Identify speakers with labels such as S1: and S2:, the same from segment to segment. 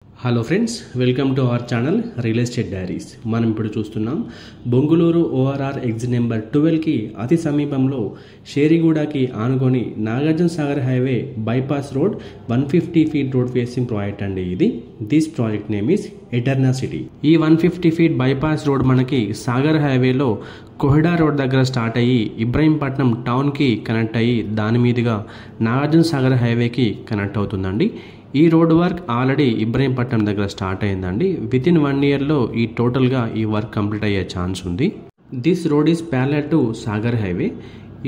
S1: Hello friends, welcome to our channel real estate diaries. మనం ఇప్పుడు చూస్తున్నాం బొంగుళూరు ORR ఎగ్జిట్ నెంబర్ 12కి అతి సమీపంలో షేరిగూడకి ఆనుకొని Nagarjuna Sagar highway bypass road 150 feet road facing project అండి ఇది. This project name is ఎటర్నా city. ఈ 150 ఫీట్ బైపాస్ రోడ్ మనకి సాగర్ హైవేలో కోహెడా రోడ్ దగ్గర స్టార్ట్ అయ్యి ఇబ్రహీంపట్నం టౌన్కి కనెక్ట్ అయ్యి దాని మీదుగా నాగార్జున సాగర్ హైవేకి కనెక్ట్ అవుతుందండి. ఈ రోడ్ వర్క్ ఆల్రెడీ ఇబ్రహీంపట్నం దగ్గర స్టార్ట్ అయిందండి. వితిన్ 1 ఇయర్లో ఈ టోటల్గా ఈ వర్క్ కంప్లీట్ అయ్యే ఛాన్స్ ఉంది. This road is parallel to Sagar highway.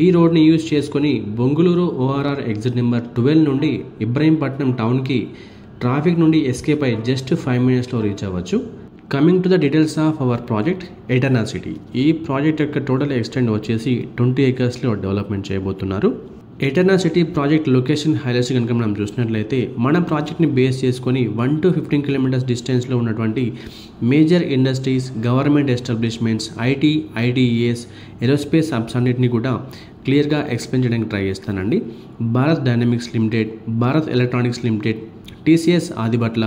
S1: ఈ రోడ్ని యూజ్ చేసుకొని బొంగుళూరు ORR ఎగ్జిట్ నెంబర్ 12 నుండి ఇబ్రహీంపట్నం టౌన్కి ట్రాఫిక్ నుండి ఎస్కేప్ అయ్యి జస్ట్ 5 మినిట్స్లో రీచ్ అవ్వచ్చు. Coming to the details of our project ఎటర్నా city. ఈ ప్రాజెక్ట్ యొక్క టోటల్ ఎక్స్టెండ్ వచ్చేసి 20 ఏకర్స్లో డెవలప్మెంట్ చేయబోతున్నారు. ఎటర్నా సిటీ ప్రాజెక్ట్ లొకేషన్ హైలైట్స్ కనుక మనం చూసినట్లయితే మన ప్రాజెక్ట్ని బేస్ చేసుకొని 1 to 15 కిలోమీటర్స్ డిస్టెన్స్లో ఉన్నటువంటి major industries, government establishments, ITES, aerospace hubs అన్నిటిని కూడా క్లియర్గా ఎక్స్ప్లెయిన్ చేయడానికి ట్రై చేస్తానండి. Bharat dynamics limited, Bharat electronics limited, TCS Adibatla,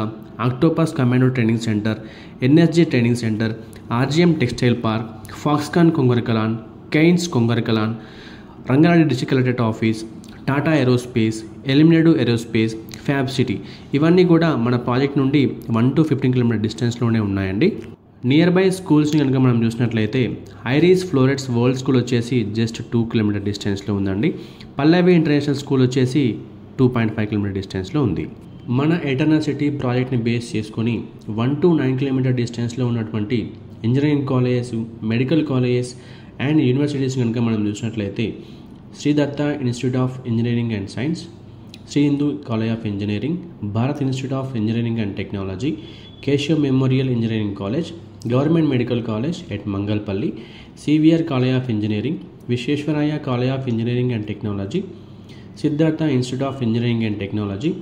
S1: Octopus commando training centre, NSG training centre, RGM textile park, Foxconn Kongarakalan, Kaynes Kongarakalan, Rangareddy district collectorate office, Tata aerospace, Eliminedu aerospace, fab city ఇవన్నీ కూడా మన project నుండి 1 to 15 kilometre డిస్టెన్స్లోనే ఉన్నాయండి. నియర్ బై స్కూల్స్ని కనుక మనం చూసినట్లయితే ఐరిస్ ఫ్లోరెట్స్ వరల్డ్ స్కూల్ వచ్చేసి జస్ట్ 2 కిలోమీటర్ డిస్టెన్స్లో ఉందండి. పల్లవి ఇంటర్నేషనల్ స్కూల్ వచ్చేసి 2.5 కిలోమీటర్ డిస్టెన్స్లో ఉంది. మన ఎటర్నా సిటీ ప్రాజెక్ట్ని బేస్ చేసుకొని 1 to 9 కిలోమీటర్ డిస్టెన్స్లో ఉన్నటువంటి engineering colleges, medical colleges and universities కనుక మనం చూసినట్లయితే శ్రీ దత్త institute of engineering and science, Shri Hindu college of engineering, Bharat institute of engineering and technology, Keshav memorial engineering college, government medical college at Mangalpalli, CVR college of engineering, Visvesvaraya college of engineering and technology, Siddhartha institute of engineering and technology,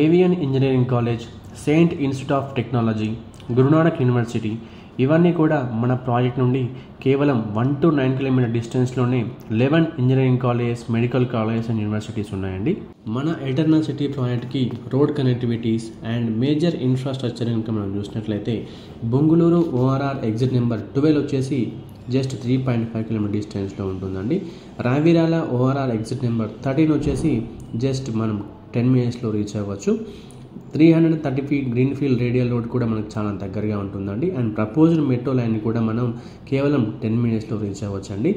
S1: avian engineering college, Saint institute of technology, Guru Nanak university ఇవన్నీ కూడా మన project నుండి కేవలం 1 to 9 kilometre డిస్టెన్స్లోనే 11 engineering colleges, medical colleges and universities ఉన్నాయండి. మన Eterna city ప్రాజెక్ట్కి road connectivities and major infrastructure కనుక మనం చూసినట్లయితే బొంగుళూరు ORR ఎగ్జిట్ నెంబర్ 12 వచ్చేసి జస్ట్ 3.5 కిలోమీటర్ డిస్టెన్స్లో ఉంటుందండి. రావిరాల ORR ఎగ్జిట్ నెంబర్ 13 వచ్చేసి జస్ట్ మనం 10 మినిట్స్లో రీచ్ అవ్వచ్చు. 330 feet green field radial road కూడా మనకు చాలా దగ్గరగా ఉంటుందండి. అండ్ ప్రపోజ్డ్ మెట్రో లైన్ కూడా మనం కేవలం 10 మినిట్స్లో రీచ్ అవ్వచ్చండి.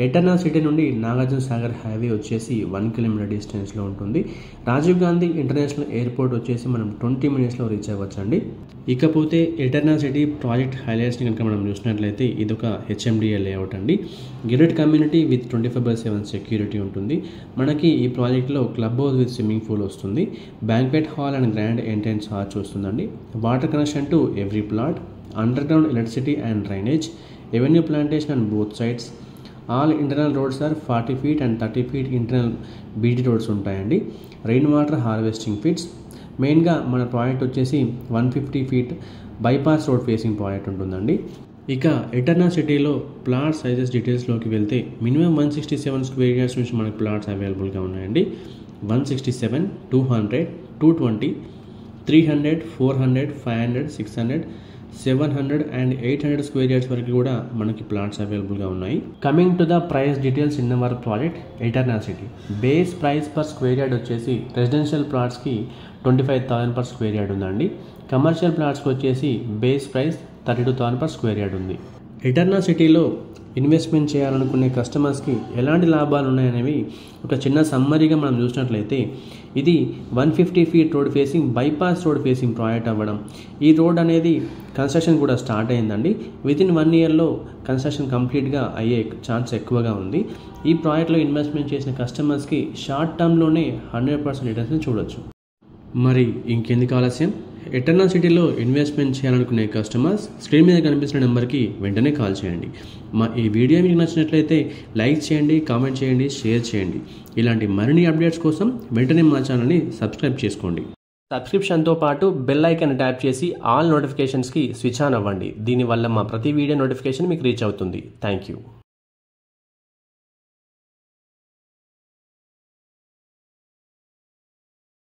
S1: ఎటర్నా సిటీ నుండి నాగార్జున సాగర్ హైవే వచ్చేసి 1 కిలోమీటర్ డిస్టెన్స్లో ఉంటుంది. రాజీవ్ గాంధీ ఇంటర్నేషనల్ ఎయిర్పోర్ట్ వచ్చేసి మనం 20 మినిట్స్లో రీచ్ అవ్వచ్చండి. ఇకపోతే ఎటర్నా సిటీ ప్రాజెక్ట్ హైలైట్స్ని కనుక మనం చూసినట్లయితే ఇదొక HMDA లేఅవుట్ అండి. గేటెడ్ కమ్యూనిటీ విత్ 24/7 సెక్యూరిటీ ఉంటుంది. మనకి ఈ ప్రాజెక్ట్లో club house with swimming pool వస్తుంది. Banquet hall and grand entrance arch వస్తుందండి. Water connection to every plot, underground electricity and drainage, avenue plantation and both sides. All internal roads are 40 feet and 30 feet internal BT roads ఉంటాయండి. Rain water harvesting pits. మెయిన్గా మన project వచ్చేసి 150 feet bypass road facing project ఉంటుందండి. ఇక ఎటర్నా సిటీలో plot sizes డీటెయిల్స్లోకి వెళ్తే minimum 167 square yards నుంచి మనకు ప్లాట్స్ అవైలబుల్గా ఉన్నాయండి. 167, 200, 220, 300, 400, 500, 600, 700 అండ్ 800 స్క్వేర్ యార్డ్స్ వరకు కూడా మనకి ప్లాట్స్ అవైలబుల్గా ఉన్నాయి. Coming to the price details in our project ఎటర్నా city. Base price per square yard వచ్చేసి రెసిడెన్షియల్ ప్లాట్స్కి 25,000 పర్ స్క్వేర్ యార్డ్ ఉందండి. కమర్షియల్ ప్లాట్స్కి వచ్చేసి base price 32,000 per square yard ఉంది. ఎటర్నా సిటీలో ఇన్వెస్ట్మెంట్ చేయాలనుకునే కస్టమర్స్కి ఎలాంటి లాభాలు ఉన్నాయనేవి ఒక చిన్న సమ్మరీగా మనం చూసినట్లయితే ఇది 150 feet road facing bypass road facing project అవ్వడం. ఈ రోడ్ అనేది కన్స్ట్రక్షన్ కూడా స్టార్ట్ అయిందండి. వితిన్ 1 ఇయర్లో కన్స్ట్రక్షన్ కంప్లీట్గా అయ్యే ఛాన్స్ ఎక్కువగా ఉంది. ఈ ప్రాజెక్ట్లో ఇన్వెస్ట్మెంట్ చేసిన కస్టమర్స్కి షార్ట్ టర్మ్లోనే 100% రిటర్న్స్ని చూడొచ్చు. మరి ఇంకెందుకు ఆలస్యం? ఎటర్నా సిటీలో ఇన్వెస్ట్మెంట్ చేయాలనుకునే కస్టమర్స్ స్క్రీన్ మీద కనిపిస్తున్న నెంబర్కి వెంటనే కాల్ చేయండి. మా ఈ వీడియో మీకు నచ్చినట్లయితే లైక్ చేయండి, కామెంట్ చేయండి, షేర్ చేయండి. ఇలాంటి మరిన్ని అప్డేట్స్ కోసం వెంటనే మా ఛానల్ని సబ్స్క్రైబ్ చేసుకోండి. సబ్స్క్రిప్షన్తో పాటు బెల్ ఐకాన్ ట్యాప్ చేసి ఆల్ నోటిఫికేషన్స్కి స్విచ్ ఆన్ అవ్వండి. దీనివల్ల మా ప్రతి వీడియో నోటిఫికేషన్ మీకు రీచ్ అవుతుంది. Thank you.